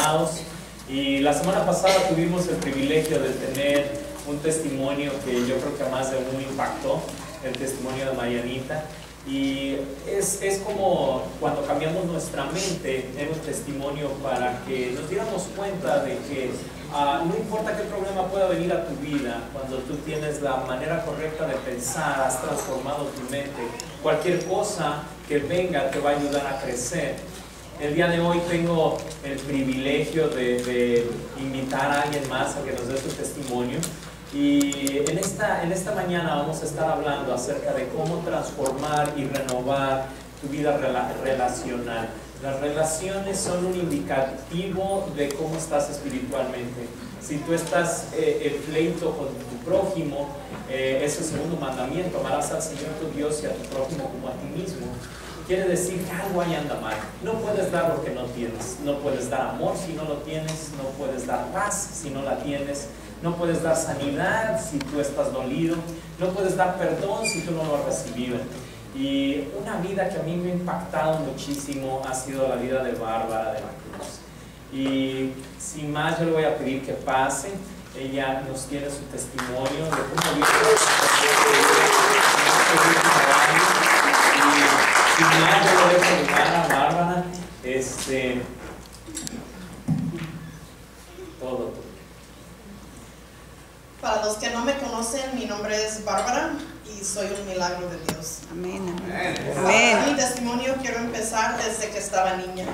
invitados. Y la semana pasada tuvimos el privilegio de tener un testimonio que yo creo que a más de uno impactó, el testimonio de Marianita. Y es como cuando cambiamos nuestra mente en un testimonio para que nos diéramos cuenta de que no importa qué problema pueda venir a tu vida, cuando tú tienes la manera correcta de pensar, has transformado tu mente, cualquier cosa que venga te va a ayudar a crecer. El día de hoy tengo el privilegio de invitar a alguien más a que nos dé su testimonio. Y en esta mañana vamos a estar hablando acerca de cómo transformar y renovar tu vida relacional. Las relaciones son un indicativo de cómo estás espiritualmente. Si tú estás en pleito con tu prójimo, es el segundo mandamiento: amarás al Señor tu Dios y a tu prójimo como a ti mismo. Quiere decir que algo ahí anda mal. No puedes dar lo que no tienes. No puedes dar amor si no lo tienes. No puedes dar paz si no la tienes. No puedes dar sanidad si tú estás dolido. No puedes dar perdón si tú no lo has recibido. Y una vida que a mí me ha impactado muchísimo ha sido la vida de Bárbara de la Cruz. Y sin más, yo le voy a pedir que pase. Ella nos tiene su testimonio de cómo vive y sin más, yo le voy a preguntar a Bárbara todo. Para los que no me conocen, mi nombre es Bárbara y soy un milagro de Dios. Amén. Para mi testimonio quiero empezar desde que estaba niña.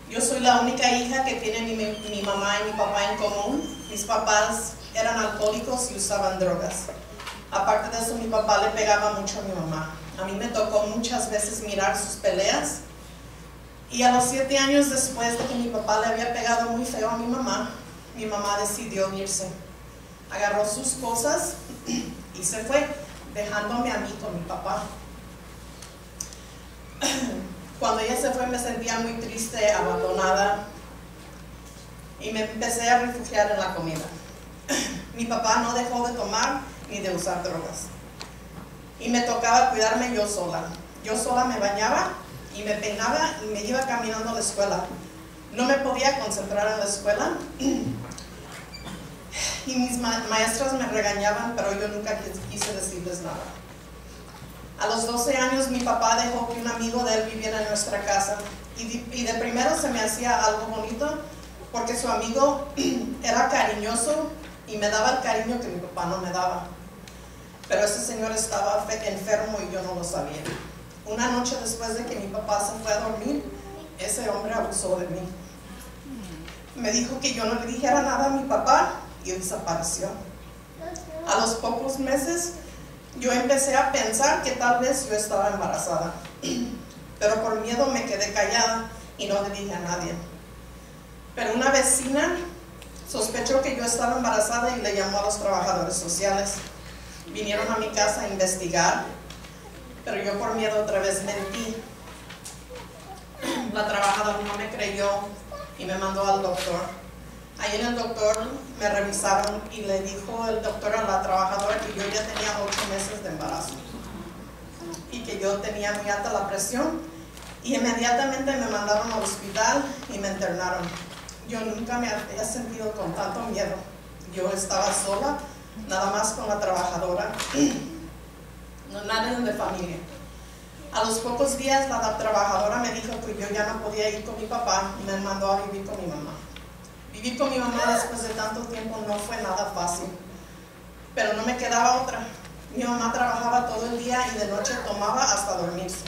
Yo soy la única hija que tiene mi mamá y mi papá en común. Mis papás eran alcohólicos y usaban drogas. Aparte de eso, mi papá le pegaba mucho a mi mamá. A mí me tocó muchas veces mirar sus peleas. Y a los 7 años después de que mi papá le había pegado muy feo a mi mamá decidió irse. Agarró sus cosas y se fue, dejándome a mí con mi papá. Cuando ella se fue me sentía muy triste, abandonada, y me empecé a refugiar en la comida. Mi papá no dejó de tomar ni de usar drogas. Y me tocaba cuidarme yo sola. Yo sola me bañaba y me peinaba y me iba caminando a la escuela. No me podía concentrar en la escuela. Y mis maestras me regañaban, pero yo nunca quise decirles nada. A los 12 años mi papá dejó que un amigo de él viviera en nuestra casa. Y de primero se me hacía algo bonito, porque su amigo era cariñoso y me daba el cariño que mi papá no me daba. Pero ese señor estaba enfermo y yo no lo sabía. Una noche después de que mi papá se fue a dormir, ese hombre abusó de mí. Me dijo que yo no le dijera nada a mi papá y desapareció. A los pocos meses yo empecé a pensar que tal vez yo estaba embarazada, pero por miedo me quedé callada y no le dije a nadie. Pero una vecina sospechó que yo estaba embarazada y le llamó a los trabajadores sociales. Vinieron a mi casa a investigar, pero yo por miedo otra vez mentí. La trabajadora no me creyó y me mandó al doctor. Ahí en el doctor me revisaron y le dijo el doctor a la trabajadora que yo ya tenía 8 meses de embarazo y que yo tenía muy alta la presión, y inmediatamente me mandaron al hospital y me internaron. Yo nunca me había sentido con tanto miedo. Yo estaba sola, nada más con la trabajadora, no nadie de familia. A los pocos días la trabajadora me dijo que yo ya no podía ir con mi papá y me mandó a vivir con mi mamá. Vivir con mi mamá después de tanto tiempo no fue nada fácil, pero no me quedaba otra. Mi mamá trabajaba todo el día y de noche tomaba hasta dormirse.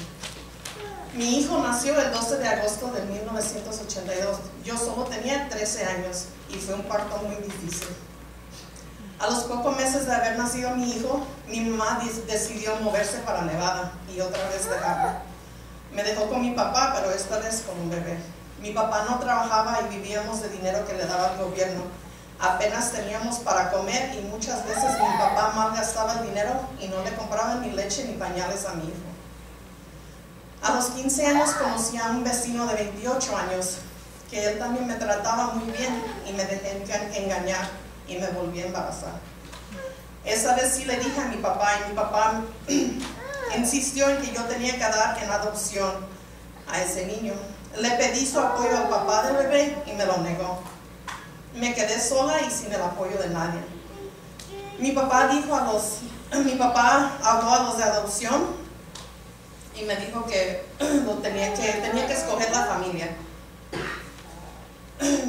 Mi hijo nació el 12 de agosto de 1982. Yo solo tenía 13 años y fue un parto muy difícil. A los pocos meses de haber nacido mi hijo, mi mamá decidió moverse para Nevada y otra vez dejarlo. Me dejó con mi papá, pero esta vez con un bebé. Mi papá no trabajaba y vivíamos de dinero que le daba el gobierno. Apenas teníamos para comer y muchas veces mi papá mal gastaba el dinero y no le compraba ni leche ni pañales a mi hijo. A los 15 años conocí a un vecino de 28 años, que él también me trataba muy bien y me dejé engañar y me volví a embarazar. Esa vez sí le dije a mi papá y mi papá insistió en que yo tenía que dar en adopción a ese niño. Le pedí su apoyo al papá del bebé y me lo negó. Me quedé sola y sin el apoyo de nadie. Mi papá habló a los de adopción y me dijo que tenía que escoger la familia.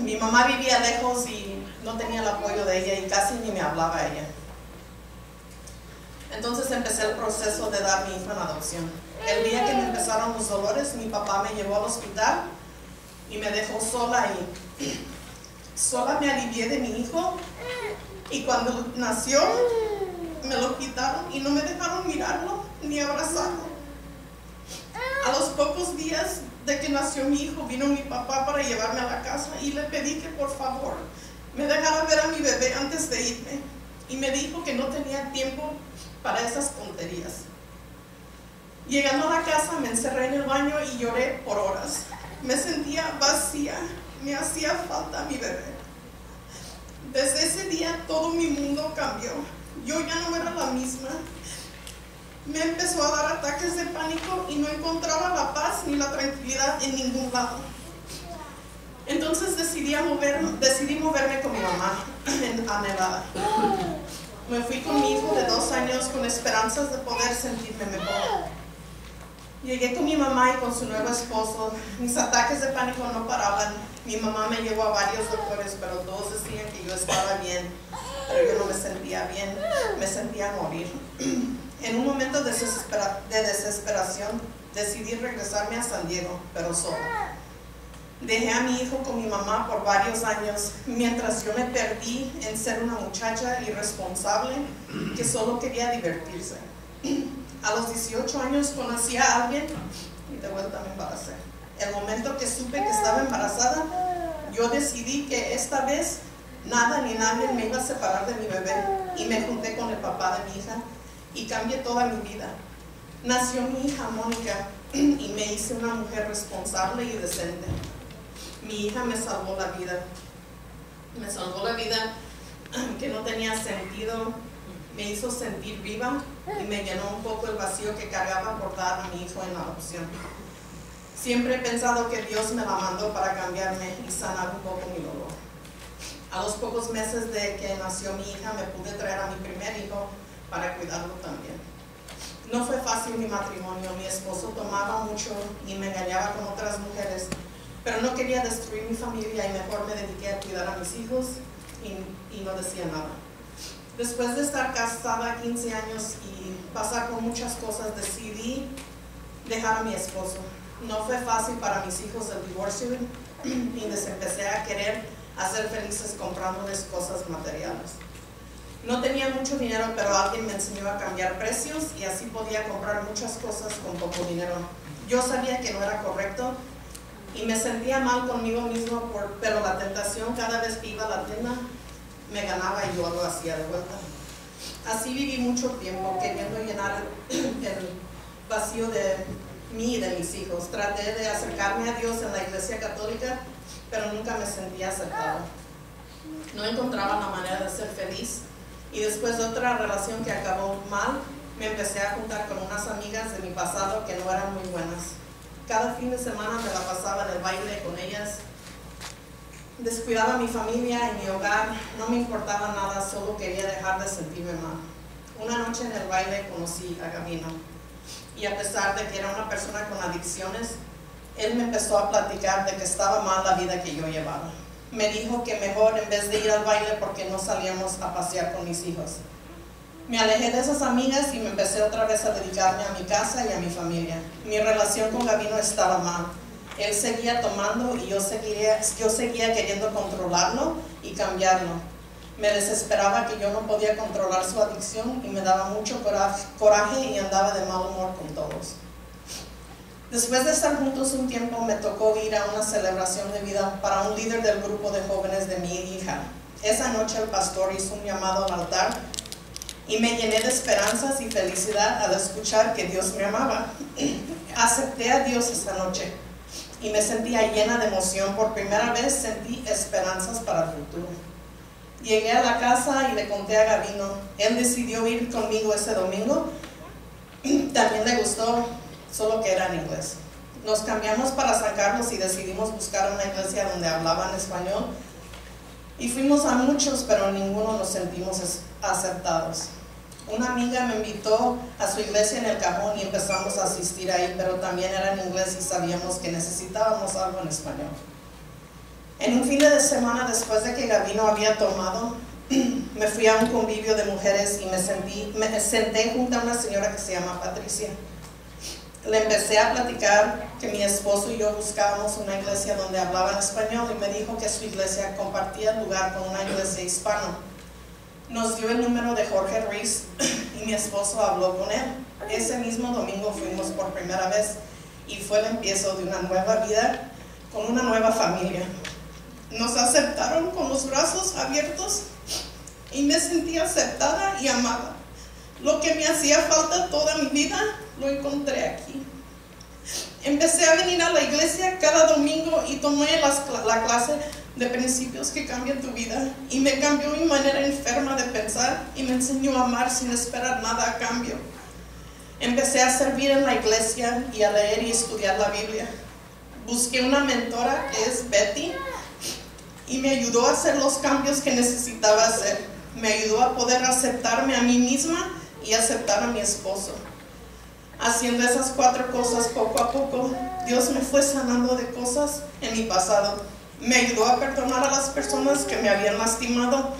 Mi mamá vivía lejos y no tenía el apoyo de ella y casi ni me hablaba ella. Entonces empecé el proceso de dar mi hijo en adopción. El día que me empezaron los dolores, mi papá me llevó al hospital y me dejó sola y sola me alivié de mi hijo. Y cuando nació, me lo quitaron y no me dejaron mirarlo ni abrazarlo. A los pocos días de que nació mi hijo, vino mi papá para llevarme a la casa y le pedí que por favor me dejara ver a mi bebé antes de irme. Y me dijo que no tenía tiempo para esas tonterías. Llegando a la casa me encerré en el baño y lloré por horas. Me sentía vacía, me hacía falta mi bebé. Desde ese día todo mi mundo cambió. Yo ya no era la misma. Me empezó a dar ataques de pánico y no encontraba la paz ni la tranquilidad en ningún lado. Entonces decidí moverme con mi mamá a Nevada. Me fui con mi hijo de 2 años con esperanzas de poder sentirme mejor. Llegué con mi mamá y con su nuevo esposo. Mis ataques de pánico no paraban. Mi mamá me llevó a varios doctores, pero todos decían que yo estaba bien. Pero yo no me sentía bien, me sentía morir. En un momento de desesperación, decidí regresarme a San Diego, pero sola. Dejé a mi hijo con mi mamá por varios años, mientras yo me perdí en ser una muchacha irresponsable que solo quería divertirse. A los 18 años conocí a alguien y de vuelta me embaracé. El momento que supe que estaba embarazada, yo decidí que esta vez nada ni nadie me iba a separar de mi bebé y me junté con el papá de mi hija y cambié toda mi vida. Nació mi hija Mónica y me hice una mujer responsable y decente. Mi hija me salvó la vida. Me salvó la vida que no tenía sentido, me hizo sentir viva y me llenó un poco el vacío que cargaba por dar a mi hijo en adopción. Siempre he pensado que Dios me la mandó para cambiarme y sanar un poco mi dolor. A los pocos meses de que nació mi hija me pude traer a mi primer hijo para cuidarlo también. No fue fácil mi matrimonio, mi esposo tomaba mucho y me engañaba con otras mujeres, pero no quería destruir mi familia y mejor me dediqué a cuidar a mis hijos y no decía nada. Después de estar casada 15 años y pasar por muchas cosas, decidí dejar a mi esposo. No fue fácil para mis hijos el divorcio y les empecé a querer hacer felices comprándoles cosas materiales. No tenía mucho dinero, pero alguien me enseñó a cambiar precios y así podía comprar muchas cosas con poco dinero. Yo sabía que no era correcto y me sentía mal conmigo mismo, pero la tentación cada vez que iba a la tienda me ganaba y yo lo hacía de vuelta. Así viví mucho tiempo queriendo llenar el vacío de mí y de mis hijos. Traté de acercarme a Dios en la iglesia católica, pero nunca me sentía aceptada. No encontraba la manera de ser feliz y después de otra relación que acabó mal, me empecé a juntar con unas amigas de mi pasado que no eran muy buenas. Cada fin de semana me la pasaba en el baile con ellas. Descuidaba a mi familia y mi hogar, no me importaba nada, solo quería dejar de sentirme mal. Una noche en el baile conocí a Gabino y a pesar de que era una persona con adicciones, él me empezó a platicar de que estaba mal la vida que yo llevaba. Me dijo que mejor en vez de ir al baile porque no salíamos a pasear con mis hijos. Me alejé de esas amigas y me empecé otra vez a dedicarme a mi casa y a mi familia. Mi relación con Gabino estaba mal. Él seguía tomando y yo seguía queriendo controlarlo y cambiarlo. Me desesperaba que yo no podía controlar su adicción y me daba mucho coraje y andaba de mal humor con todos. Después de estar juntos un tiempo, me tocó ir a una celebración de vida para un líder del grupo de jóvenes de mi hija. Esa noche el pastor hizo un llamado al altar y me llené de esperanzas y felicidad al escuchar que Dios me amaba. Acepté a Dios esa noche y me sentía llena de emoción. Por primera vez sentí esperanzas para el futuro. Llegué a la casa y le conté a Gabino. Él decidió ir conmigo ese domingo. También le gustó, solo que era en inglés. Nos cambiamos para San Carlos y decidimos buscar una iglesia donde hablaban español. Y fuimos a muchos, pero ninguno nos sentimos aceptados. Una amiga me invitó a su iglesia en El Cajón y empezamos a asistir ahí, pero también era en inglés y sabíamos que necesitábamos algo en español. En un fin de semana, después de que Gabino había tomado, me fui a un convivio de mujeres y me senté junto a una señora que se llama Patricia. Le empecé a platicar que mi esposo y yo buscábamos una iglesia donde hablaban español y me dijo que su iglesia compartía lugar con una iglesia hispana. Nos dio el número de Jorge Ruiz y mi esposo habló con él. Ese mismo domingo fuimos por primera vez y fue el empiezo de una nueva vida con una nueva familia. Nos aceptaron con los brazos abiertos y me sentí aceptada y amada. Lo que me hacía falta toda mi vida lo encontré aquí. Empecé a venir a la iglesia cada domingo y tomé la clase de principios que cambian tu vida, y me cambió mi manera enferma de pensar y me enseñó a amar sin esperar nada a cambio. Empecé a servir en la iglesia y a leer y estudiar la Biblia. Busqué una mentora que es Betty y me ayudó a hacer los cambios que necesitaba hacer. Me ayudó a poder aceptarme a mí misma y aceptar a mi esposo. Haciendo esas 4 cosas poco a poco, Dios me fue sanando de cosas en mi pasado. Me ayudó a perdonar a las personas que me habían lastimado.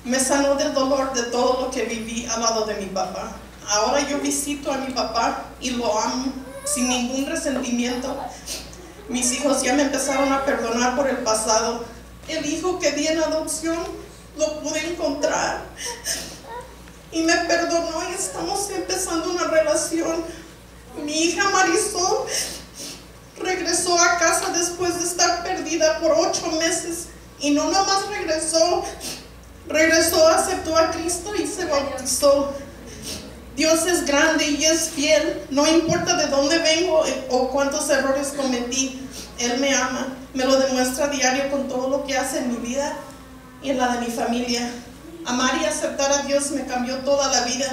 Me sanó del dolor de todo lo que viví al lado de mi papá. Ahora yo visito a mi papá y lo amo sin ningún resentimiento. Mis hijos ya me empezaron a perdonar por el pasado. El hijo que di en adopción lo pude encontrar y me perdonó y estamos empezando una relación. Mi hija Marisol regresó a casa después de estar perdida por 8 meses y no nomás regresó, aceptó a Cristo y se bautizó. Dios es grande y es fiel, no importa de dónde vengo o cuántos errores cometí. Él me ama, me lo demuestra a diario con todo lo que hace en mi vida y en la de mi familia. Amar y aceptar a Dios me cambió toda la vida,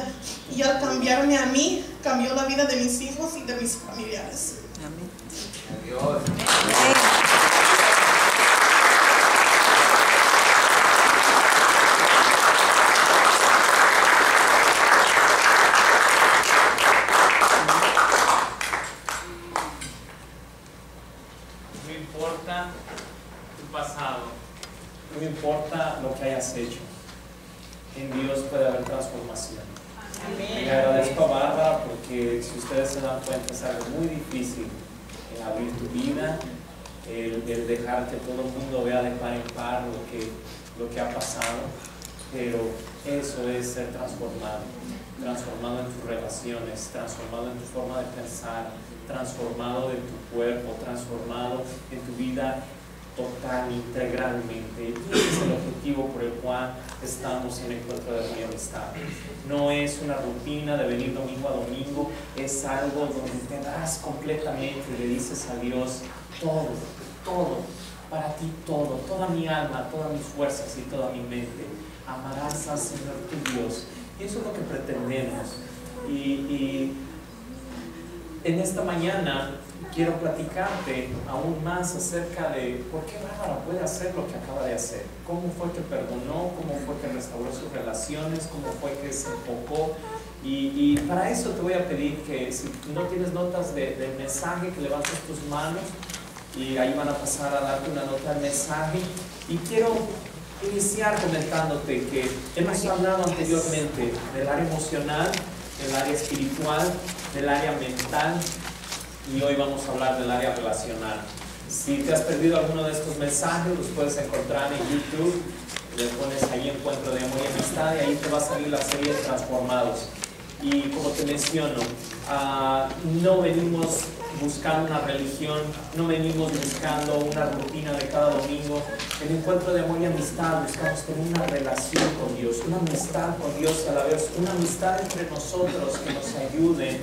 y al cambiarme a mí, cambió la vida de mis hijos y de mis familiares. Amén. Adiós. No importa tu pasado, no importa lo que hayas hecho, en Dios puede haber transformación. Le agradezco a Bárbara porque, si ustedes se dan cuenta, es algo muy difícil el abrir tu vida, el dejar que todo el mundo vea de par en par lo que ha pasado, pero eso es ser transformado en tus relaciones, transformado en tu forma de pensar, transformado en tu cuerpo, transformado en tu vida total, integralmente. Y ese es el objetivo por el cual estamos en Encuentro de Amor y Amistad. No es una rutina de venir domingo a domingo, es algo donde te das completamente y le dices a Dios todo, para ti todo, toda mi alma, todas mis fuerzas y toda mi mente. Amarás al Señor tu Dios. Y eso es lo que pretendemos. Y en esta mañana quiero platicarte aún más acerca de por qué Bárbara puede hacer lo que acaba de hacer. Cómo fue que perdonó, cómo fue que restauró sus relaciones, cómo fue que se enfocó. Y para eso te voy a pedir que, si no tienes notas del mensaje, que levantes tus manos y ahí van a pasar a darte una nota del mensaje. Y quiero iniciar comentándote que hemos hablado anteriormente del área emocional, del área espiritual, del área mental, y hoy vamos a hablar del área relacional. Si te has perdido alguno de estos mensajes, los puedes encontrar en YouTube. Le pones ahí Encuentro de Amor y Amistad y ahí te va a salir la serie Transformados. Y como te menciono, no venimos buscando una religión, no venimos buscando una rutina de cada domingo. En Encuentro de Amor y Amistad buscamos tener una relación con Dios, una amistad con Dios, a la vez una amistad entre nosotros que nos ayude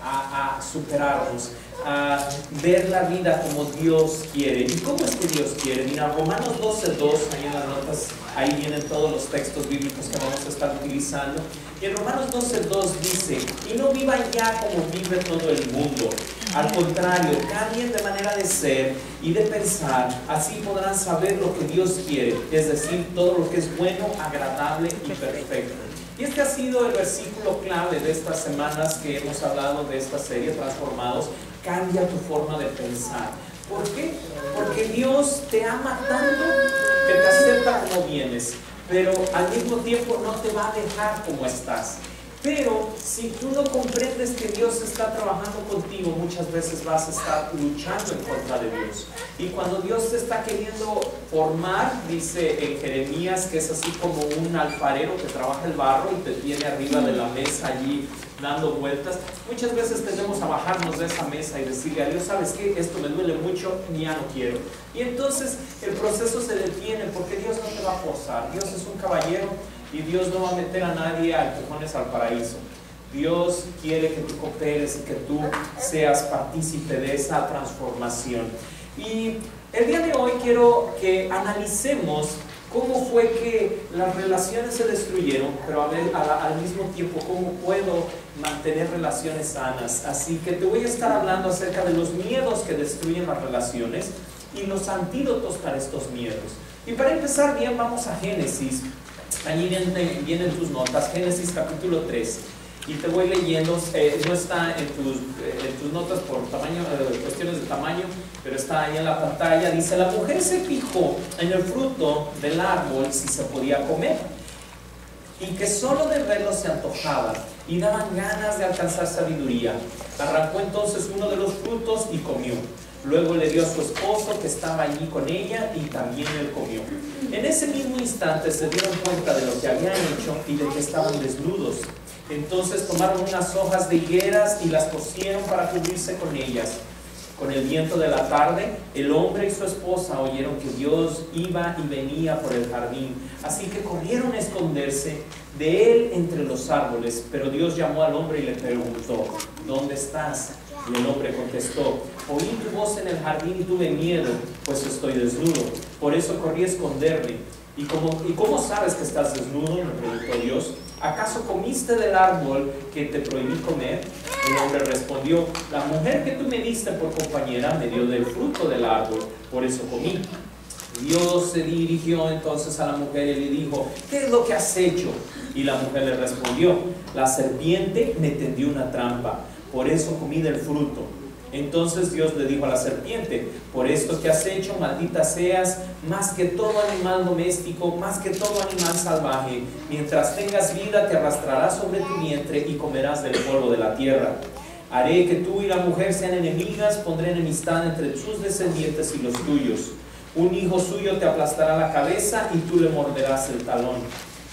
a superarnos. a ver la vida como Dios quiere. ¿Y cómo es que Dios quiere? Mira, Romanos 12:2, ahí en las notas, ahí vienen todos los textos bíblicos que vamos a estar utilizando. Y en Romanos 12:2 dice: y no vivan ya como vive todo el mundo. Al contrario, cambien de manera de ser y de pensar, así podrán saber lo que Dios quiere, es decir, todo lo que es bueno, agradable y perfecto. Y este ha sido el versículo clave de estas semanas que hemos hablado de esta serie, Transformados. Cambia tu forma de pensar. ¿Por qué? Porque Dios te ama tanto que te acepta como vienes, pero al mismo tiempo no te va a dejar como estás. Pero si tú no comprendes que Dios está trabajando contigo, muchas veces vas a estar luchando en contra de Dios. Y cuando Dios te está queriendo formar, dice en Jeremías que es así como un alfarero que trabaja el barro y te tiene arriba de la mesa allí dando vueltas, muchas veces tendemos a bajarnos de esa mesa y decirle a Dios: ¿sabes qué? Esto me duele mucho, ya no quiero. Y entonces el proceso se detiene porque Dios no te va a forzar. Dios es un caballero y Dios no va a meter a nadie a empujones al paraíso. Dios quiere que tú cooperes y que tú seas partícipe de esa transformación. Y el día de hoy quiero que analicemos cómo fue que las relaciones se destruyeron, pero al mismo tiempo cómo puedo mantener relaciones sanas. Así que te voy a estar hablando acerca de los miedos que destruyen las relaciones y los antídotos para estos miedos. Y para empezar bien, vamos a Génesis. Allí vienen tus notas, Génesis capítulo 3. Y te voy leyendo, no está en tus notas por tamaño, cuestiones de tamaño, pero está ahí en la pantalla. Dice: la mujer se fijó en el fruto del árbol si se podía comer, y que solo de verlo se antojaba, y daban ganas de alcanzar sabiduría. Arrancó entonces uno de los frutos y comió. Luego le dio a su esposo que estaba allí con ella, y también él comió. En ese mismo instante se dieron cuenta de lo que habían hecho y de que estaban desnudos. Entonces tomaron unas hojas de higueras y las cosieron para cubrirse con ellas. Con el viento de la tarde, el hombre y su esposa oyeron que Dios iba y venía por el jardín. Así que corrieron a esconderse de él entre los árboles. Pero Dios llamó al hombre y le preguntó: ¿dónde estás? Y el hombre contestó: oí tu voz en el jardín y tuve miedo, pues estoy desnudo. Por eso corrí a esconderme. ¿Y cómo sabes que estás desnudo?, le preguntó Dios. ¿Acaso comiste del árbol que te prohibí comer? El hombre respondió: la mujer que tú me diste por compañera me dio del fruto del árbol, por eso comí. Dios se dirigió entonces a la mujer y le dijo: ¿qué es lo que has hecho? Y la mujer le respondió: la serpiente me tendió una trampa, por eso comí del fruto. Entonces Dios le dijo a la serpiente: por esto que has hecho, maldita seas más que todo animal doméstico, más que todo animal salvaje. Mientras tengas vida te arrastrarás sobre tu vientre y comerás del polvo de la tierra. Haré que tú y la mujer sean enemigas, pondré enemistad entre sus descendientes y los tuyos. Un hijo suyo te aplastará la cabeza y tú le morderás el talón.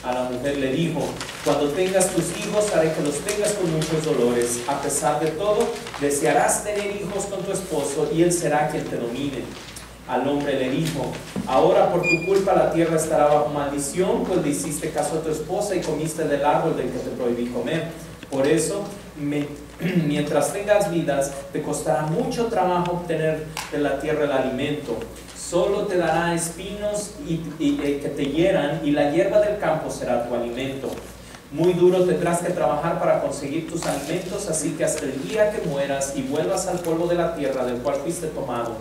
A la mujer le dijo: cuando tengas tus hijos haré que los tengas con muchos dolores. A pesar de todo, desearás tener hijos con tu esposo y él será quien te domine. Al hombre le dijo: ahora por tu culpa la tierra estará bajo maldición, pues le hiciste caso a tu esposa y comiste del árbol del que te prohibí comer. Por eso, mientras tengas vidas, te costará mucho trabajo obtener de la tierra el alimento. Solo te dará espinos que te hieran, y la hierba del campo será tu alimento. Muy duro tendrás que trabajar para conseguir tus alimentos, así que hasta el día que mueras y vuelvas al polvo de la tierra del cual fuiste tomado.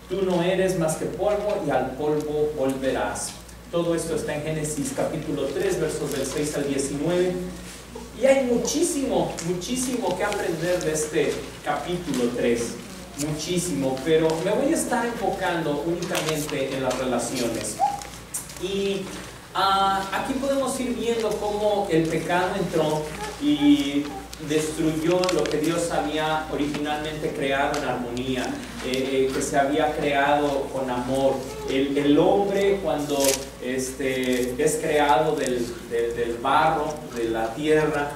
Tú no eres más que polvo y al polvo volverás. Todo esto está en Génesis capítulo 3, versos del 6 al 19. Y hay muchísimo que aprender de este capítulo 3. Muchísimo, pero me voy a estar enfocando únicamente en las relaciones. Y aquí podemos ir viendo cómo el pecado entró y destruyó lo que Dios había originalmente creado en armonía, que se había creado con amor. El hombre, cuando es creado del barro, de la tierra,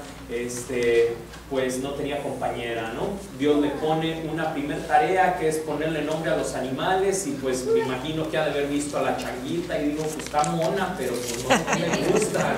pues no tenía compañera, ¿no? Dios le pone una primera tarea, que es ponerle nombre a los animales, y pues me imagino que ha de haber visto a la changuita y digo: pues está mona, pero pues no me gusta.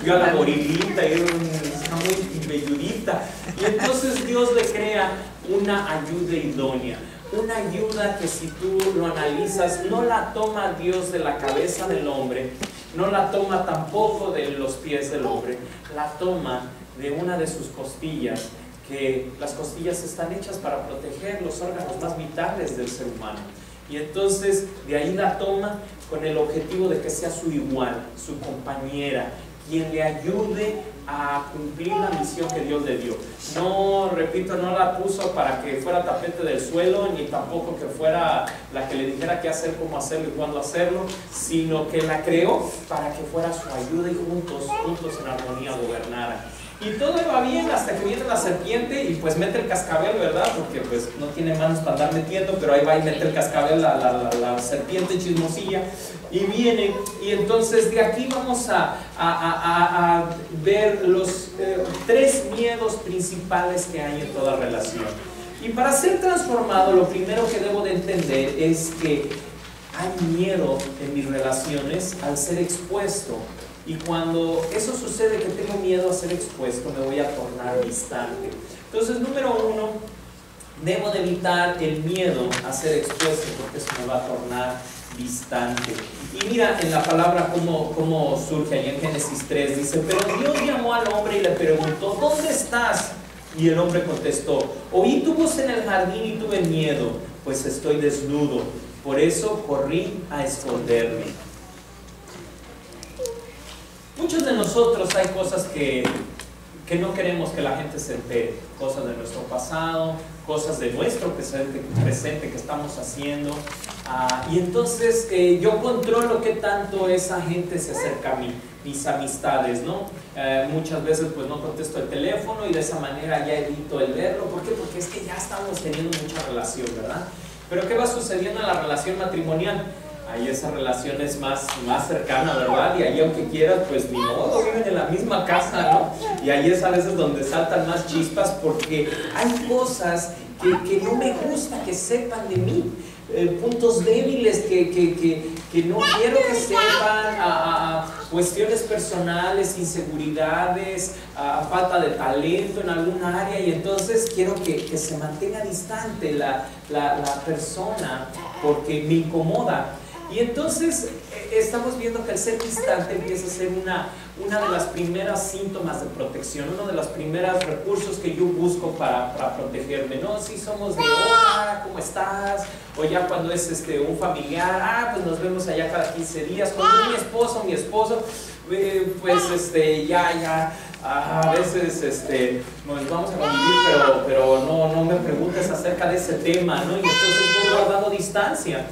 Vio a la gorilita y está muy velludita. Y entonces Dios le crea una ayuda idónea. Una ayuda que si tú lo analizas, no la toma Dios de la cabeza del hombre, no la toma tampoco de los pies del hombre, la toma de una de sus costillas, que las costillas están hechas para proteger los órganos más vitales del ser humano. Y entonces de ahí la toma con el objetivo de que sea su igual, su compañera, quien le ayude a cumplir la misión que Dios le dio. No, repito, no la puso para que fuera tapete del suelo, ni tampoco que fuera la que le dijera qué hacer, cómo hacerlo y cuándo hacerlo, sino que la creó para que fuera su ayuda y juntos en armonía gobernaran. Y todo iba bien hasta que viene la serpiente y pues mete el cascabel, ¿verdad? Porque pues no tiene manos para andar metiendo, pero ahí va y mete el cascabel la serpiente chismosilla y viene. Y entonces de aquí vamos a ver los 3 miedos principales que hay en toda relación. Y para ser transformado, lo primero que debo de entender es que hay miedo en mis relaciones al ser expuesto. Y cuando eso sucede, que tengo miedo a ser expuesto, me voy a tornar distante. Entonces, número 1, debo de evitar el miedo a ser expuesto, porque eso me va a tornar distante. Y mira en la palabra cómo surge ahí en Génesis 3, dice: pero Dios llamó al hombre y le preguntó: ¿dónde estás? Y el hombre contestó: oí tu voz en el jardín y tuve miedo, pues estoy desnudo, por eso corrí a esconderme. Muchos de nosotros hay cosas que no queremos que la gente se entere, cosas de nuestro pasado, cosas de nuestro presente que estamos haciendo, y entonces yo controlo qué tanto esa gente se acerca a mí, mis amistades, ¿no? Muchas veces pues no contesto el teléfono y de esa manera ya evito el verlo. ¿Por qué? Porque es que ya estamos teniendo mucha relación, ¿verdad? Pero ¿qué va sucediendo en la relación matrimonial? Ahí esa relación es más cercana, ¿verdad? Y ahí aunque quieras, pues ni modo, viven en la misma casa, ¿no? Y ahí es a veces donde saltan más chispas, porque hay cosas que no me gusta que sepan de mí, puntos débiles que no quiero que sepan, cuestiones personales, inseguridades, falta de talento en algún área, y entonces quiero que se mantenga distante la persona porque me incomoda. Y entonces estamos viendo que el ser distante empieza a ser una de las primeras síntomas de protección, uno de los primeros recursos que yo busco para protegerme, ¿no? Si somos de hola, ¿cómo estás? O ya cuando es un familiar, pues nos vemos allá cada 15 días. Cuando mi esposo, pues ya a veces nos vamos a convivir, pero no me preguntes acerca de ese tema, ¿no? Y entonces voy guardando distancia.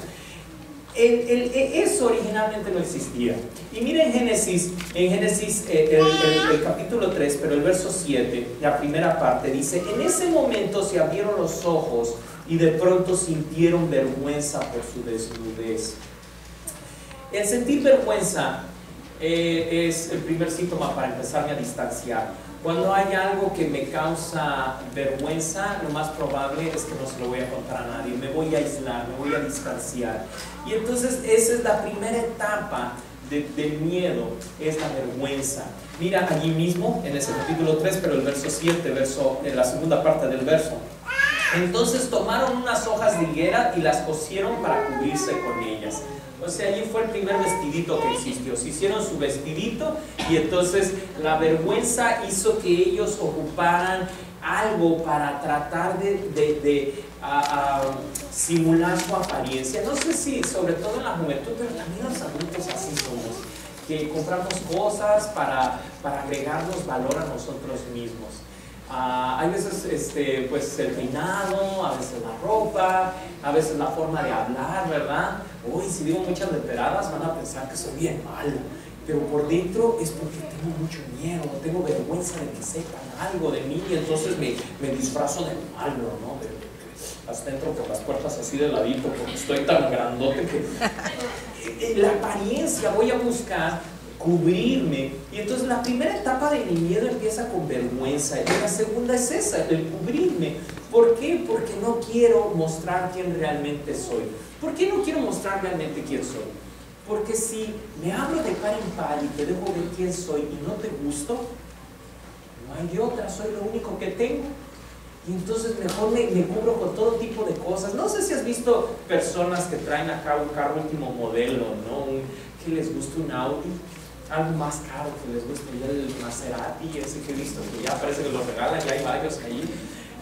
Eso originalmente no existía. Y mira en Génesis el capítulo 3, pero el verso 7, la primera parte dice: en ese momento se abrieron los ojos y de pronto sintieron vergüenza por su desnudez. El sentir vergüenza es el primer síntoma para empezarme a distanciar. Cuando hay algo que me causa vergüenza, lo más probable es que no se lo voy a contar a nadie. Me voy a aislar, me voy a distanciar. Y entonces esa es la primera etapa del miedo, es la vergüenza. Mira allí mismo, en ese capítulo 3, pero el verso 7, en la segunda parte del verso. Entonces tomaron unas hojas de higuera y las cosieron para cubrirse con ellas. O sea, allí fue el primer vestidito que existió. Se hicieron su vestidito y entonces la vergüenza hizo que ellos ocuparan algo para tratar de simular su apariencia. No sé si, sobre todo en la juventud, pero también los adultos así somos, que compramos cosas para agregarnos valor a nosotros mismos. Hay veces pues el peinado, a veces la ropa, a veces la forma de hablar, ¿verdad? Uy, si digo muchas leteradas van a pensar que soy bien malo, pero por dentro es porque tengo mucho miedo, tengo vergüenza de que sepan algo de mí, y entonces me disfrazo de malo, ¿no? Hasta entro por las puertas así de ladito porque estoy tan grandote que la apariencia voy a buscar cubrirme. Y entonces la primera etapa de mi miedo empieza con vergüenza, y la segunda es esa, el cubrirme. ¿Por qué? Porque no quiero mostrar quién realmente soy. ¿Por qué no quiero mostrar realmente quién soy? Porque si me hablo de par en par y te dejo ver quién soy y no te gusto, no hay de otra, soy lo único que tengo. Y entonces mejor me cubro con todo tipo de cosas. No sé si has visto personas que traen acá un carro último modelo, ¿no? Que les gusta un Audi, algo más caro, que les gusta el Maserati, ese que he visto, que ya parece que lo regalan, ya hay varios ahí.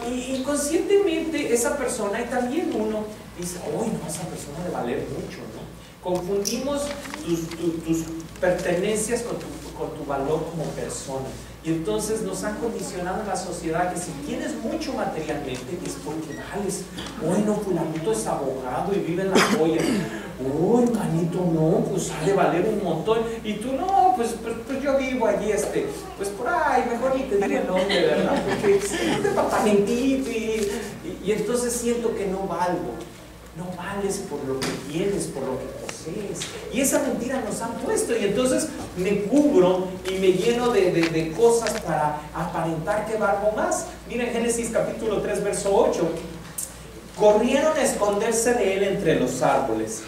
Y conscientemente esa persona, y también uno, dice, uy, no, esa persona debe valer mucho, ¿no? Confundimos tus pertenencias con tu valor como persona. Y entonces nos han condicionado en la sociedad que si tienes mucho materialmente es porque vales. Bueno, fulanito es abogado y vive en la joya. Uy, manito, no, pues ha de valer un montón. Y tú, no, pues yo vivo allí, pues por ahí, mejor ni te diré el nombre, ¿verdad? Porque es un departamentito y entonces siento que no valgo. No vales por lo que tienes, por lo que posees. Y esa mentira nos han puesto. Y entonces me cubro y me lleno de cosas para aparentar que valgo más. Miren Génesis capítulo 3, verso 8. Corrieron a esconderse de él entre los árboles.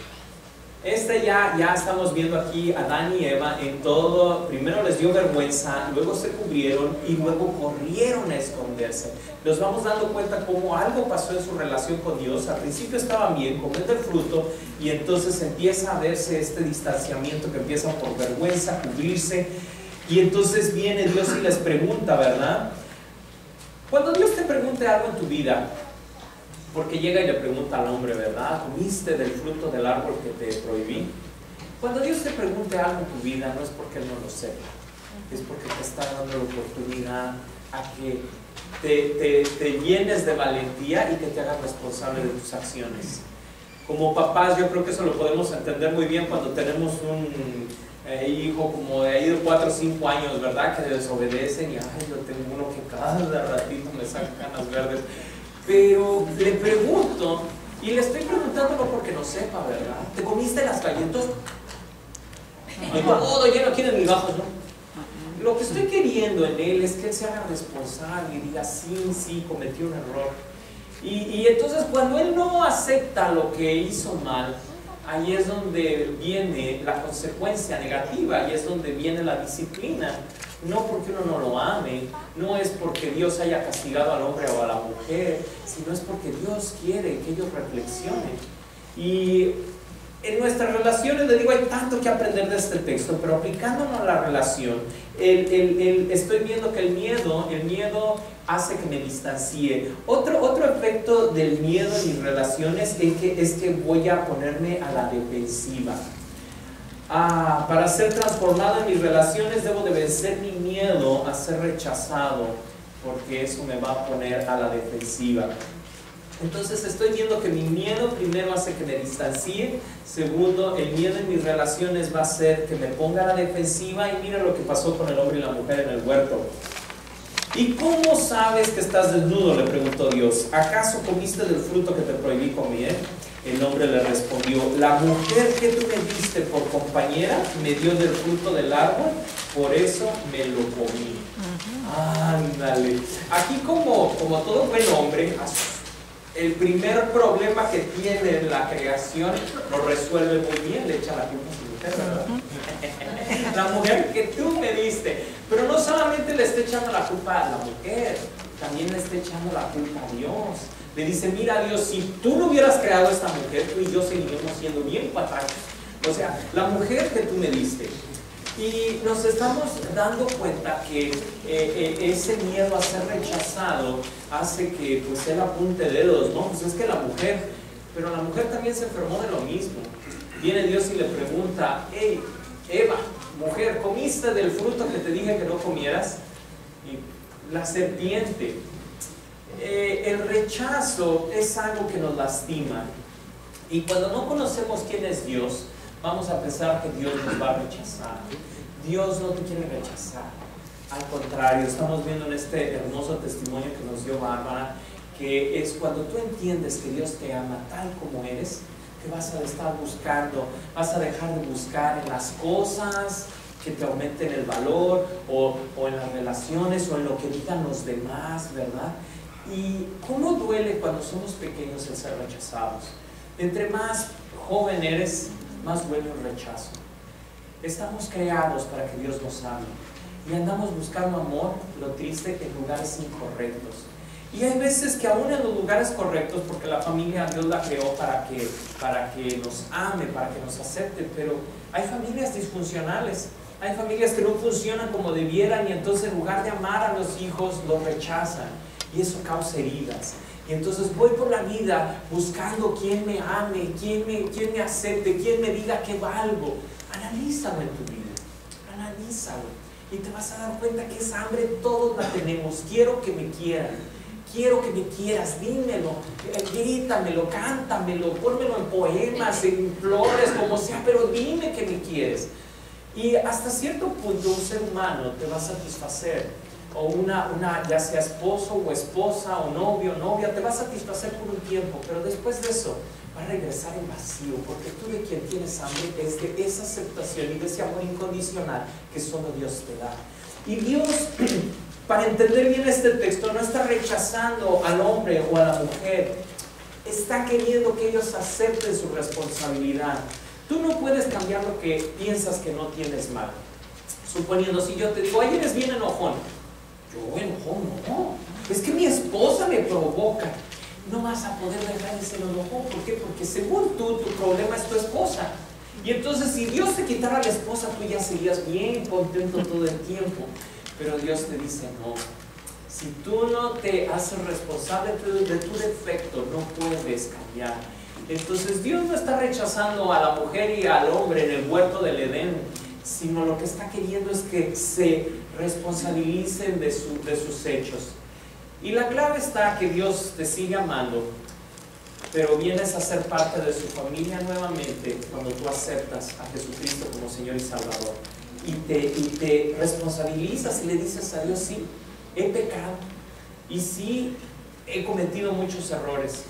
Ya estamos viendo aquí a Adán y Eva en todo. Primero les dio vergüenza, luego se cubrieron y luego corrieron a esconderse. Nos vamos dando cuenta cómo algo pasó en su relación con Dios. Al principio estaban bien, comen del fruto, y entonces empieza a verse este distanciamiento que empieza por vergüenza, cubrirse. Y entonces viene Dios y les pregunta, ¿verdad? Cuando Dios te pregunte algo en tu vida, porque llega y le pregunta al hombre, ¿verdad? ¿Comiste del fruto del árbol que te prohibí? Cuando Dios te pregunte algo en tu vida, no es porque Él no lo sepa, es porque te está dando la oportunidad a que te llenes de valentía y que te hagas responsable de tus acciones. Como papás, yo creo que eso lo podemos entender muy bien cuando tenemos un hijo como de ahí de 4 o 5 años, ¿verdad? Que desobedecen y, ay, yo tengo uno que cada ratito me saca canas verdes. Pero le pregunto, y le estoy preguntando no porque no sepa, ¿verdad? ¿Te comiste las galletas? Y todo lleno aquí en mis bajos, ¿no? Lo que estoy queriendo en él es que él se haga responsable y diga, sí, cometí un error. Y entonces cuando él no acepta lo que hizo mal, ahí es donde viene la consecuencia negativa, ahí es donde viene la disciplina. No porque uno no lo ame, no es porque Dios haya castigado al hombre o a la mujer, sino es porque Dios quiere que ellos reflexionen. Y en nuestras relaciones, le digo, hay tanto que aprender de este texto, pero aplicándonos a la relación, estoy viendo que el miedo hace que me distancie. Otro efecto del miedo en mis relaciones es que voy a ponerme a la defensiva. Para ser transformado en mis relaciones debo de vencer mi miedo a ser rechazado, porque eso me va a poner a la defensiva. Entonces estoy viendo que mi miedo primero hace que me distancie. Segundo, el miedo en mis relaciones va a hacer que me ponga a la defensiva. Y mira lo que pasó con el hombre y la mujer en el huerto. ¿Y cómo sabes que estás desnudo?, le preguntó Dios. ¿Acaso comiste del fruto que te prohibí comer? El hombre le respondió, la mujer que tú me diste por compañera me dio del fruto del árbol, por eso me lo comí. Ándale. Aquí como todo buen hombre, el primer problema que tiene en la creación lo resuelve muy bien, le echa la culpa a su mujer, ¿verdad? La mujer que tú me diste. Pero no solamente le está echando la culpa a la mujer, también le está echando la culpa a Dios. Le dice, mira Dios, si tú no hubieras creado esta mujer, tú y yo seguiríamos siendo bien patachos. O sea, la mujer que tú me diste. Y nos estamos dando cuenta que ese miedo a ser rechazado hace que pues él apunte dedos, ¿no? Pues es que la mujer, pero la mujer también se enfermó de lo mismo. Viene Dios y le pregunta, hey, Eva, mujer, ¿comiste del fruto que te dije que no comieras? Y la serpiente. El rechazo es algo que nos lastima. Y cuando no conocemos quién es Dios, vamos a pensar que Dios nos va a rechazar. Dios no te quiere rechazar. Al contrario, estamos viendo en este hermoso testimonio que nos dio Bárbara, que es cuando tú entiendes que Dios te ama tal como eres, que vas a estar buscando, vas a dejar de buscar en las cosas que te aumenten el valor, o en las relaciones, o en lo que digan los demás, ¿verdad? Y cómo duele cuando somos pequeños el ser rechazados. Entre más joven eres, más duele el rechazo. Estamos creados para que Dios nos ame y andamos buscando amor, lo triste, en lugares incorrectos. Y hay veces que aún en los lugares correctos, porque la familia Dios la creó para que nos ame, para que nos acepte, pero hay familias disfuncionales, hay familias que no funcionan como debieran y entonces en lugar de amar a los hijos, los rechazan y eso causa heridas. Y entonces voy por la vida buscando quién me ame, quién me acepte, quién me diga que valgo. Analízalo en tu vida, analízalo y te vas a dar cuenta que esa hambre todos la tenemos. Quiero que me quieran. Quiero que me quieras, dímelo, grítamelo, cántamelo, pónmelo en poemas, en flores, como sea, pero dime que me quieres. Y hasta cierto punto un ser humano te va a satisfacer, o ya sea esposo o esposa, o novio o novia, te va a satisfacer por un tiempo, pero después de eso va a regresar en vacío, porque tú de quien tienes hambre es de esa aceptación y de ese amor incondicional que solo Dios te da. Y Dios, para entender bien este texto, no está rechazando al hombre o a la mujer, está queriendo que ellos acepten su responsabilidad. Tú no puedes cambiar lo que piensas que no tienes mal. Suponiendo, si yo te digo, ay, eres bien enojón. Yo enojón, no. Es que mi esposa me provoca. No vas a poder dejar ese enojón. ¿Por qué? Porque según tú, tu problema es tu esposa. Y entonces, si Dios te quitara a la esposa, tú ya serías bien contento todo el tiempo. Pero Dios te dice, no, si tú no te haces responsable de tu defecto, no puedes cambiar. Entonces Dios no está rechazando a la mujer y al hombre en el huerto del Edén, sino lo que está queriendo es que se responsabilicen de sus hechos. Y la clave está que Dios te sigue amando, pero vienes a ser parte de su familia nuevamente cuando tú aceptas a Jesucristo como Señor y Salvador. Y te responsabilizas y le dices a Dios, sí, he pecado y sí he cometido muchos errores.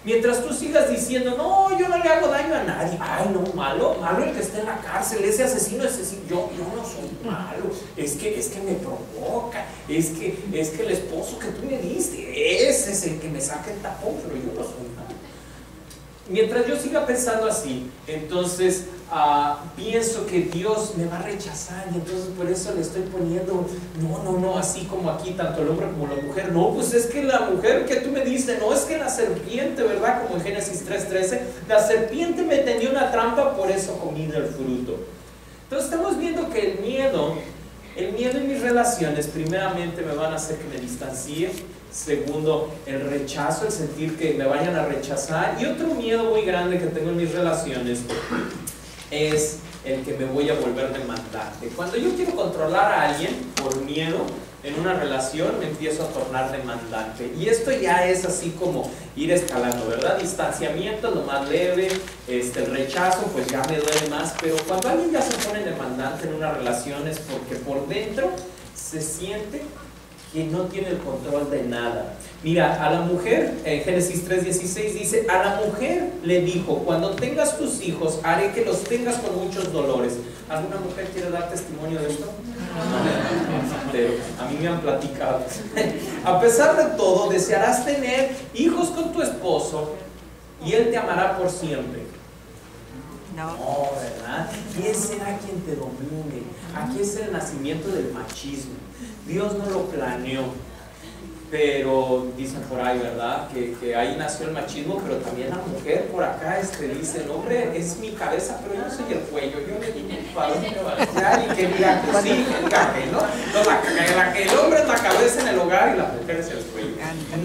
Mientras tú sigas diciendo, no, yo no le hago daño a nadie, ay no, malo el que está en la cárcel, ese asesino, yo no soy malo, es que me provoca, es que el esposo que tú me diste, ese es el que me saca el tapón, pero yo no soy malo. Mientras yo siga pensando así, entonces pienso que Dios me va a rechazar y entonces por eso le estoy poniendo, no, así como aquí, tanto el hombre como la mujer. No, pues es que la mujer que tú me diste, no, es que la serpiente, ¿verdad? Como en Génesis 3:13, la serpiente me tendió una trampa, por eso comí del fruto. Entonces estamos viendo que el miedo en mis relaciones, primeramente me van a hacer que me distancie. Segundo, el rechazo, el sentir que me vayan a rechazar. Y otro miedo muy grande que tengo en mis relaciones es el que me voy a volver demandante. Cuando yo quiero controlar a alguien por miedo en una relación, me empiezo a tornar demandante. Y esto ya es así como ir escalando, ¿verdad? Distanciamiento, lo más leve, el rechazo, pues ya me duele más. Pero cuando alguien ya se pone demandante en una relación es porque por dentro se siente que no tiene el control de nada. Mira, a la mujer, en Génesis 3:16 dice, a la mujer le dijo, cuando tengas tus hijos, haré que los tengas con muchos dolores. ¿Alguna mujer quiere dar testimonio de esto? Pero a mí me han platicado. A pesar de todo, desearás tener hijos con tu esposo y él te amará por siempre. No, ¿verdad? ¿Quién será quien te domine? Aquí es el nacimiento del machismo. Dios no lo planeó, pero dicen por ahí, ¿verdad? Que ahí nació el machismo, pero también la mujer por acá dice, el hombre es mi cabeza, pero yo soy el cuello, yo le digo para dónde va a llegar y que diga que sí, que diga que no. El hombre es la cabeza en el hogar y la mujer es el cuello.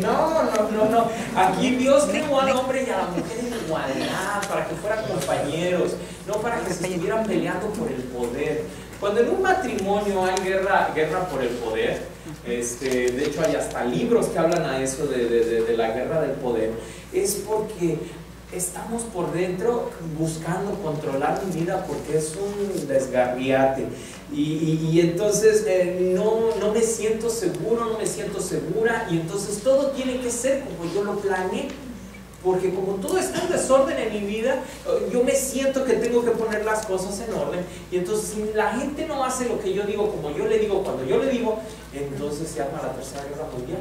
No. Aquí Dios creó al hombre y a la mujer en igualdad, para que fueran compañeros, no para que se estuvieran peleando por el poder. Cuando en un matrimonio hay guerra por el poder, de hecho hay hasta libros que hablan a eso de la guerra del poder, es porque estamos por dentro buscando controlar mi vida porque es un desgarriate y entonces no me siento seguro, no me siento segura y entonces todo tiene que ser como yo lo planeé. Porque como todo está en desorden en mi vida, yo me siento que tengo que poner las cosas en orden. Y entonces si la gente no hace lo que yo digo, como yo le digo, cuando yo le digo, entonces se arma la tercera guerra mundial.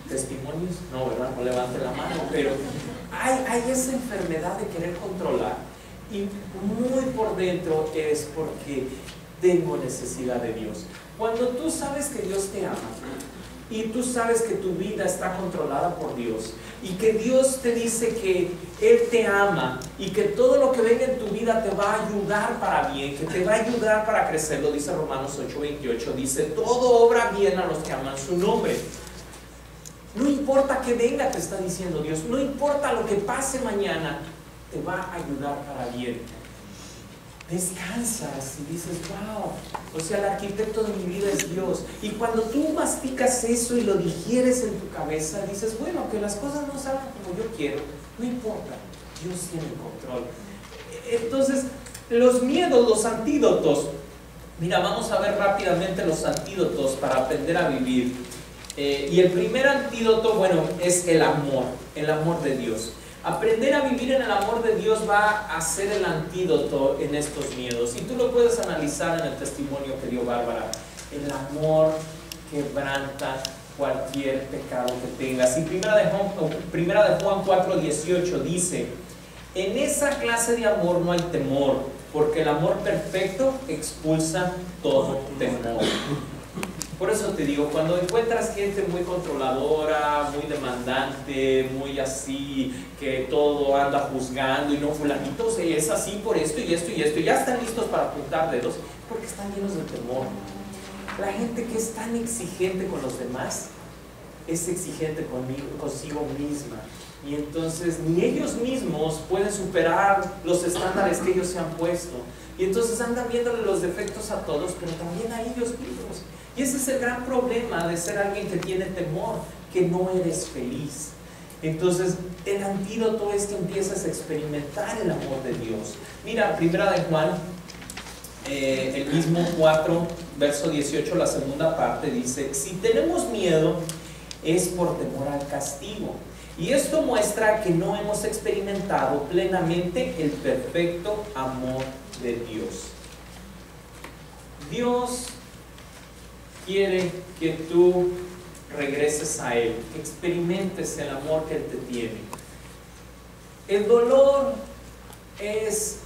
¿Testimonios? No, ¿verdad? No levante la mano. Pero hay esa enfermedad de querer controlar. Y muy por dentro es porque tengo necesidad de Dios. Cuando tú sabes que Dios te ama, y tú sabes que tu vida está controlada por Dios y que Dios te dice que Él te ama y que todo lo que venga en tu vida te va a ayudar para bien, que te va a ayudar para crecer, lo dice Romanos 8:28, dice, todo obra bien a los que aman su nombre. No importa que venga, te está diciendo Dios, no importa lo que pase mañana, te va a ayudar para bien. Descansas y dices, wow, o sea, el arquitecto de mi vida es Dios. Y cuando tú masticas eso y lo digieres en tu cabeza, dices, bueno, que las cosas no salgan como yo quiero, no importa, Dios tiene el control. Entonces, los miedos, los antídotos, mira, vamos a ver rápidamente los antídotos para aprender a vivir. Y el primer antídoto, bueno, es el amor de Dios. Aprender a vivir en el amor de Dios va a ser el antídoto en estos miedos. Y tú lo puedes analizar en el testimonio que dio Bárbara. El amor quebranta cualquier pecado que tengas. Y primera de Juan 4:18 dice, en esa clase de amor no hay temor, porque el amor perfecto expulsa todo temor. Por eso te digo, cuando encuentras gente muy controladora, muy demandante, muy así, que todo anda juzgando y no, fulanito es así por esto y esto y esto, y ya están listos para apuntar dedos, porque están llenos de temor. La gente que es tan exigente con los demás, es exigente consigo misma. Y entonces ni ellos mismos pueden superar los estándares que ellos se han puesto. Y entonces andan viéndole los defectos a todos, pero también a ellos mismos. Y ese es el gran problema de ser alguien que tiene temor, que no eres feliz. Entonces, el antídoto es que empiezas a experimentar el amor de Dios. Mira, primera de Juan, el mismo 4, verso 18, la segunda parte, dice, si tenemos miedo, es por temor al castigo. Y esto muestra que no hemos experimentado plenamente el perfecto amor de Dios. Dios quiere que tú regreses a Él, que experimentes el amor que Él te tiene. El dolor es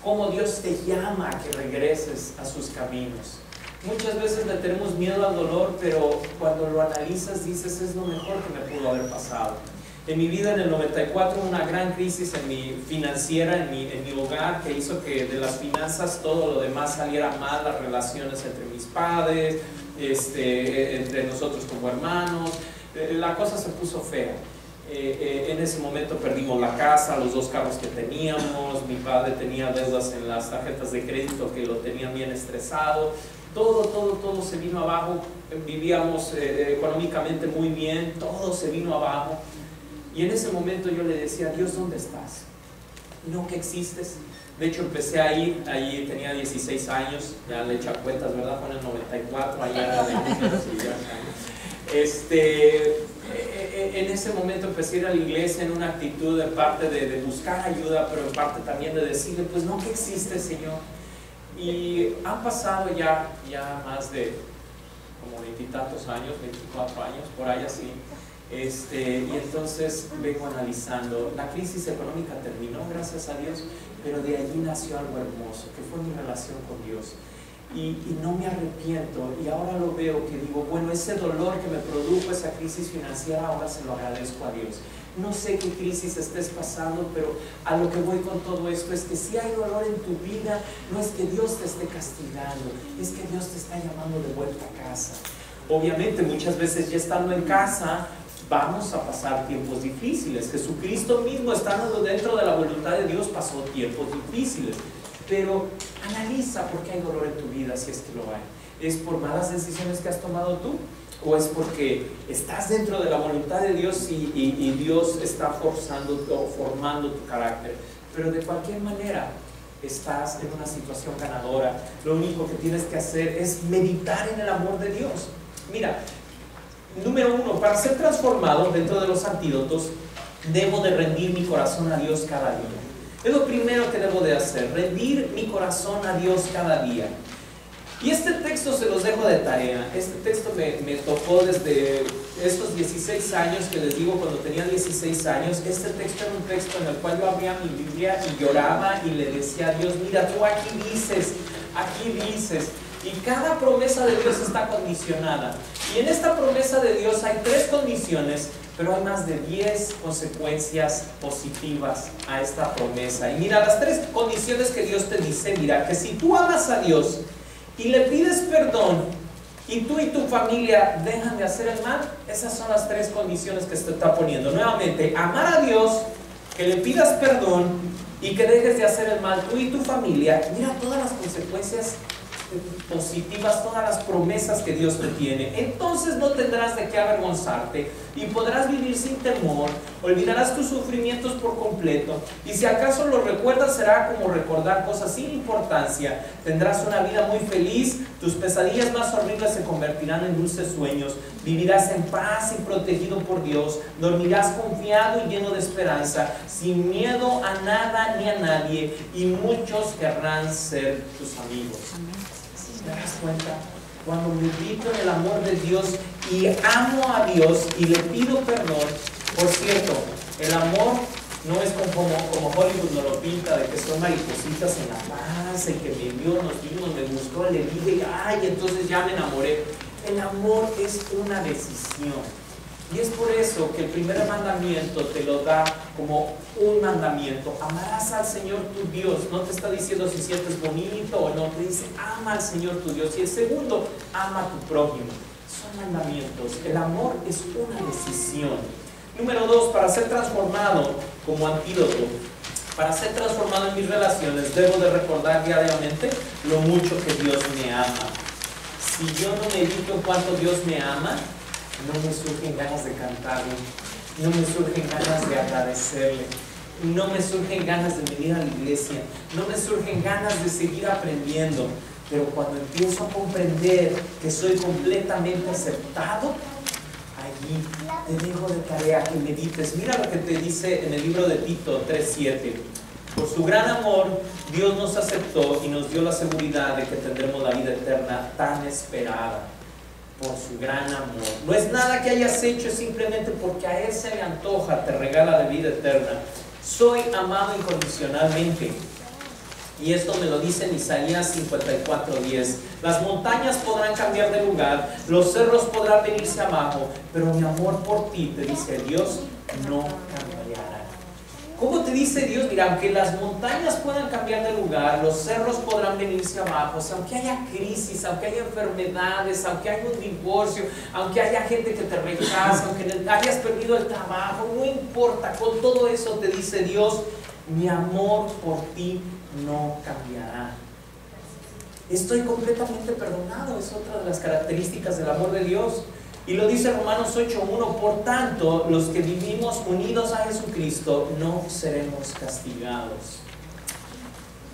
como Dios te llama a que regreses a sus caminos. Muchas veces le tenemos miedo al dolor, pero cuando lo analizas dices, es lo mejor que me pudo haber pasado. En mi vida, en el 94, una gran crisis financiera en mi hogar, que hizo que de las finanzas todo lo demás saliera mal, las relaciones entre mis padres, entre nosotros como hermanos, la cosa se puso fea. En ese momento perdimos la casa, los 2 carros que teníamos, mi padre tenía deudas en las tarjetas de crédito que lo tenían bien estresado, todo se vino abajo, vivíamos económicamente muy bien, todo se vino abajo. Y en ese momento yo le decía, Dios, ¿dónde estás? No que existes. De hecho, empecé a ir, allí tenía 16 años, ya le eché cuentas, ¿verdad? Fue en el 94, allá en ese momento empecé a ir a la iglesia en una actitud en parte de buscar ayuda, pero en parte también de decirle, pues no que existe, Señor. Y han pasado ya más de como 20 y tantos años, 24 años, por ahí así. Y entonces vengo analizando, la crisis económica terminó, gracias a Dios, pero de allí nació algo hermoso, que fue mi relación con Dios. Y no me arrepiento, y ahora lo veo que digo, bueno, ese dolor que me produjo esa crisis financiera, ahora se lo agradezco a Dios. No sé qué crisis estés pasando, pero a lo que voy con todo esto es que si hay dolor en tu vida, no es que Dios te esté castigando, es que Dios te está llamando de vuelta a casa. Obviamente muchas veces ya estando en casa, vamos a pasar tiempos difíciles. Jesucristo mismo, estando dentro de la voluntad de Dios, pasó tiempos difíciles. Pero analiza por qué hay dolor en tu vida, si es que lo hay. ¿Es por malas decisiones que has tomado tú? ¿O es porque estás dentro de la voluntad de Dios y Dios está forzando o formando tu carácter? Pero de cualquier manera, estás en una situación ganadora. Lo único que tienes que hacer es meditar en el amor de Dios. Mira, número 1, para ser transformado dentro de los antídotos, debo de rendir mi corazón a Dios cada día. Es lo primero que debo de hacer, rendir mi corazón a Dios cada día. Y este texto se los dejo de tarea. Este texto me tocó desde estos 16 años que les digo, cuando tenía 16 años. Este texto era un texto en el cual yo abría mi Biblia y lloraba y le decía a Dios, mira, tú aquí dices. Y cada promesa de Dios está condicionada. Y en esta promesa de Dios hay 3 condiciones, pero hay más de 10 consecuencias positivas a esta promesa. Y mira, las 3 condiciones que Dios te dice, mira, que si tú amas a Dios y le pides perdón, y tú y tu familia dejan de hacer el mal, esas son las 3 condiciones que se está poniendo. Nuevamente, amar a Dios, que le pidas perdón y que dejes de hacer el mal, tú y tu familia. Mira todas las consecuencias positivas, todas las promesas que Dios te tiene. Entonces no tendrás de qué avergonzarte y podrás vivir sin temor, olvidarás tus sufrimientos por completo, y si acaso lo recuerdas será como recordar cosas sin importancia. Tendrás una vida muy feliz, tus pesadillas más horribles se convertirán en dulces sueños, vivirás en paz y protegido por Dios, dormirás confiado y lleno de esperanza, sin miedo a nada ni a nadie, y muchos querrán ser tus amigos. ¿Te das cuenta? Cuando medito en el amor de Dios y amo a Dios y le pido perdón. Por cierto, el amor no es como Hollywood nos lo pinta, de que son maripositas en la panza y que me vio, nos vimos, me gustó, le dije, ay, entonces ya me enamoré. El amor es una decisión. Y es por eso que el primer mandamiento te lo da como un mandamiento. Amarás al Señor tu Dios. No te está diciendo si sientes bonito o no. Te dice, ama al Señor tu Dios. Y el segundo, ama a tu prójimo. Son mandamientos. El amor es una decisión. Número 2, para ser transformado como antídoto. Para ser transformado en mis relaciones, debo de recordar diariamente lo mucho que Dios me ama. Si yo no medito en cuánto Dios me ama, no me surgen ganas de cantarle, no me surgen ganas de agradecerle, no me surgen ganas de venir a la iglesia, no me surgen ganas de seguir aprendiendo. Pero cuando empiezo a comprender que soy completamente aceptado, allí te dejo de tarea que medites. Mira lo que te dice en el libro de Tito 3:7. Por su gran amor, Dios nos aceptó y nos dio la seguridad de que tendremos la vida eterna tan esperada. Por su gran amor. No es nada que hayas hecho, es simplemente porque a Él se le antoja, te regala la vida eterna. Soy amado incondicionalmente. Y esto me lo dice en Isaías 54:10. Las montañas podrán cambiar de lugar, los cerros podrán venirse abajo, pero mi amor por ti, te dice Dios, no cambiará. ¿Cómo te dice Dios? Mira, aunque las montañas puedan cambiar de lugar, los cerros podrán venirse abajo, aunque haya crisis, aunque haya enfermedades, aunque haya un divorcio, aunque haya gente que te rechaza, aunque hayas perdido el trabajo, no importa, con todo eso te dice Dios, mi amor por ti no cambiará. Estoy completamente perdonado, es otra de las características del amor de Dios. Y lo dice Romanos 8:1, por tanto, los que vivimos unidos a Jesucristo no seremos castigados.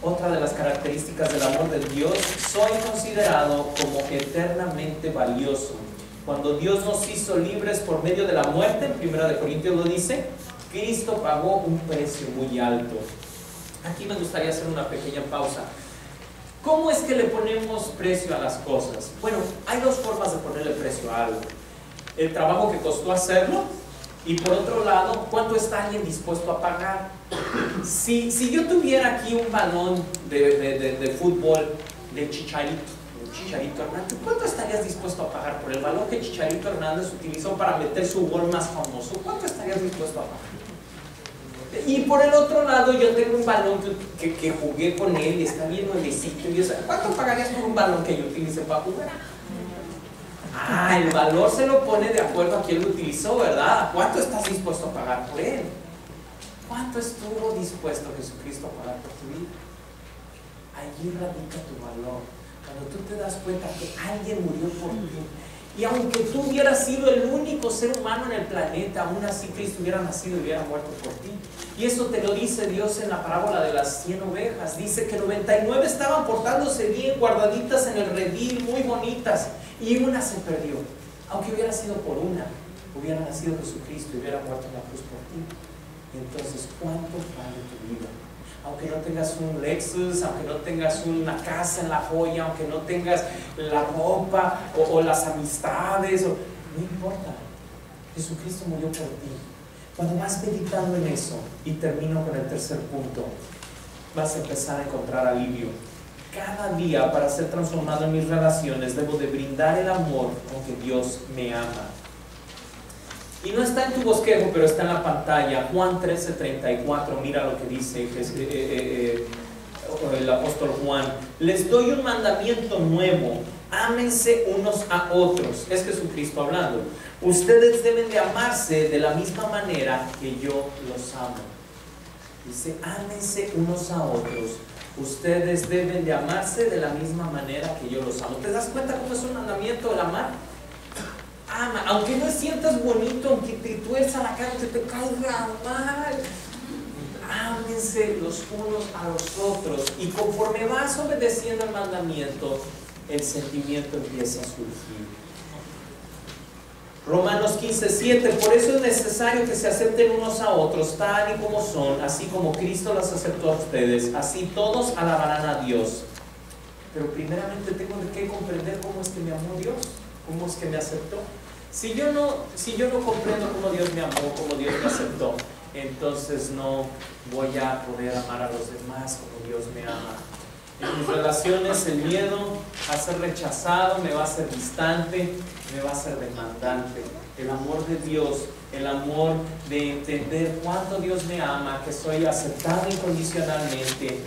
Otra de las características del amor de Dios, soy considerado como eternamente valioso. Cuando Dios nos hizo libres por medio de la muerte, en 1 Corintios lo dice, Cristo pagó un precio muy alto. Aquí me gustaría hacer una pequeña pausa. ¿Cómo es que le ponemos precio a las cosas? Bueno, hay 2 formas de ponerle precio a algo. El trabajo que costó hacerlo, y por otro lado, ¿cuánto está alguien dispuesto a pagar? Si yo tuviera aquí un balón de fútbol de Chicharito Hernández, ¿cuánto estarías dispuesto a pagar por el balón que Chicharito Hernández utilizó para meter su gol más famoso? ¿Cuánto estarías dispuesto a pagar? Y por el otro lado, yo tengo un balón que jugué con él y está bien nuevecito. ¿Cuánto pagarías por un balón que yo utilicé para jugar? El valor se lo pone de acuerdo a quién lo utilizó, ¿verdad? ¿Cuánto estás dispuesto a pagar por él? ¿Cuánto estuvo dispuesto Jesucristo a pagar por tu vida? Allí radica tu valor. Cuando tú te das cuenta que alguien murió por ti, y aunque tú hubieras sido el único ser humano en el planeta, aún así Cristo hubiera nacido y hubiera muerto por ti. Y eso te lo dice Dios en la parábola de las 100 ovejas. Dice que 99 estaban portándose bien, guardaditas en el redil, muy bonitas, y una se perdió. Aunque hubiera sido por una, hubiera nacido Jesucristo y hubiera muerto en la cruz por ti. Entonces, ¿cuánto vale tu vida? Aunque no tengas un Lexus, aunque no tengas una casa en La Joya, aunque no tengas la ropa o las amistades, no importa. Jesucristo murió por ti. Cuando vas meditando en eso, y termino con el tercer punto, vas a empezar a encontrar alivio. Cada día, para ser transformado en mis relaciones, debo de brindar el amor con que Dios me ama. Y no está en tu bosquejo, pero está en la pantalla. Juan 13:34, mira lo que dice el apóstol Juan. Les doy un mandamiento nuevo: ámense unos a otros. Es Jesucristo hablando. Ustedes deben de amarse de la misma manera que yo los amo. Dice, ámense unos a otros. Ustedes deben de amarse de la misma manera que yo los amo. ¿Te das cuenta cómo es un mandamiento el amar? Ama, aunque no sientas bonito, aunque te tuerza la cara, que te caiga mal, ámense los unos a los otros. Y conforme vas obedeciendo el mandamiento, el sentimiento empieza a surgir. Romanos 15:7, por eso es necesario que se acepten unos a otros tal y como son, así como Cristo los aceptó a ustedes, así todos alabarán a Dios. Pero primeramente tengo que comprender cómo es que me amó Dios, cómo es que me aceptó. Si yo no comprendo cómo Dios me amó, cómo Dios me aceptó, entonces no voy a poder amar a los demás como Dios me ama. En mis relaciones el miedo a ser rechazado me va a hacer distante, me va a hacer demandante. El amor de Dios, el amor de entender cuánto Dios me ama, que soy aceptado incondicionalmente,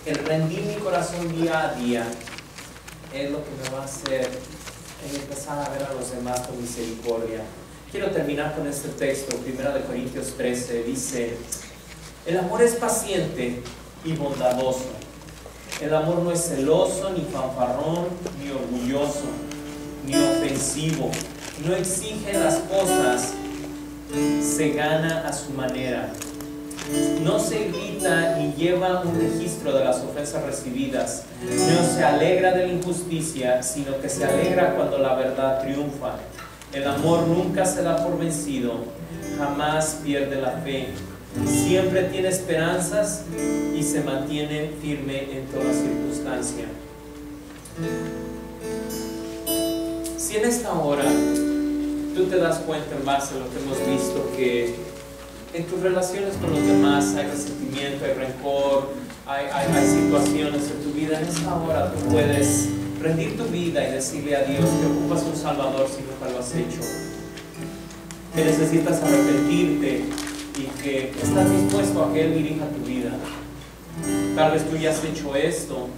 el rendir mi corazón día a día, es lo que me va a hacer empezar a ver a los demás con misericordia. Quiero terminar con este texto, 1 Corintios 13, dice: el amor es paciente y bondadoso. El amor no es celoso, ni fanfarrón, ni orgulloso, ni ofensivo. No exige las cosas, se gana a su manera. No se irrita ni lleva un registro de las ofensas recibidas. No se alegra de la injusticia, sino que se alegra cuando la verdad triunfa. El amor nunca se da por vencido, jamás pierde la fe. Siempre tiene esperanzas y se mantiene firme en toda circunstancia. Si en esta hora tú te das cuenta, en base a lo que hemos visto, que en tus relaciones con los demás hay resentimiento, hay rencor, hay situaciones en tu vida, en esta hora tú puedes rendir tu vida y decirle a Dios que ocupas un Salvador si nunca lo has hecho, que necesitas arrepentirte y que estás dispuesto a que Él dirija tu vida. Tal vez tú ya has hecho esto,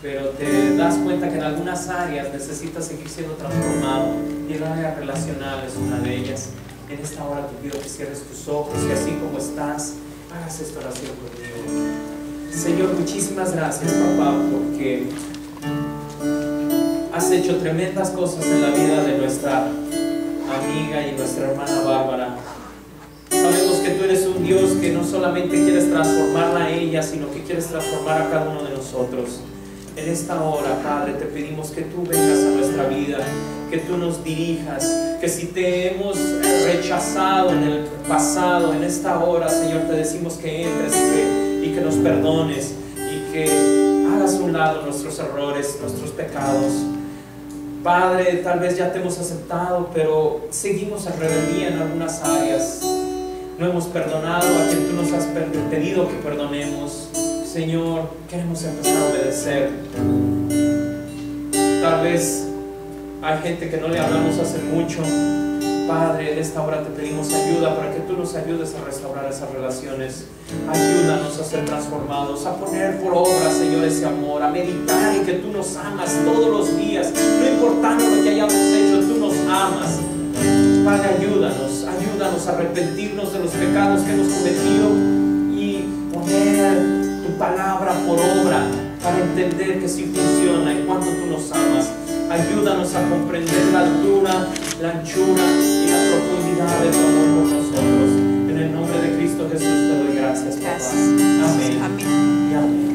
pero te das cuenta que en algunas áreas necesitas seguir siendo transformado, y el área relacional es una de ellas. En esta hora te pido que cierres tus ojos y así como estás, hagas esta oración conmigo. Señor, muchísimas gracias, papá, porque has hecho tremendas cosas en la vida de nuestra amiga y nuestra hermana Bárbara. Sabemos que tú eres un Dios que no solamente quieres transformarla a ella, sino que quieres transformar a cada uno de nosotros. En esta hora, Padre, te pedimos que tú vengas a nuestra vida, que tú nos dirijas, que si te hemos rechazado en el pasado, en esta hora, Señor, te decimos que entres y que nos perdones y que hagas a un lado nuestros errores, nuestros pecados. Padre, tal vez ya te hemos aceptado, pero seguimos en rebeldía en algunas áreas. No hemos perdonado a quien tú nos has pedido que perdonemos. Señor, queremos empezar a obedecer. Tal vez hay gente que no le hablamos hace mucho. Padre, en esta hora te pedimos ayuda para que tú nos ayudes a restaurar esas relaciones. Ayúdanos a ser transformados, a poner por obra, Señor, ese amor, a meditar en que tú nos amas todos los días. No importando lo que hayamos hecho, tú nos amas. Padre, ayúdanos a arrepentirnos de los pecados que hemos cometido y poner tu palabra por obra para entender que sí funciona y cuánto tú nos amas. Ayúdanos a comprender la altura, la anchura y la profundidad de tu amor por nosotros. En el nombre de Cristo Jesús te doy gracias, papá. Amén. Amén. Y amén.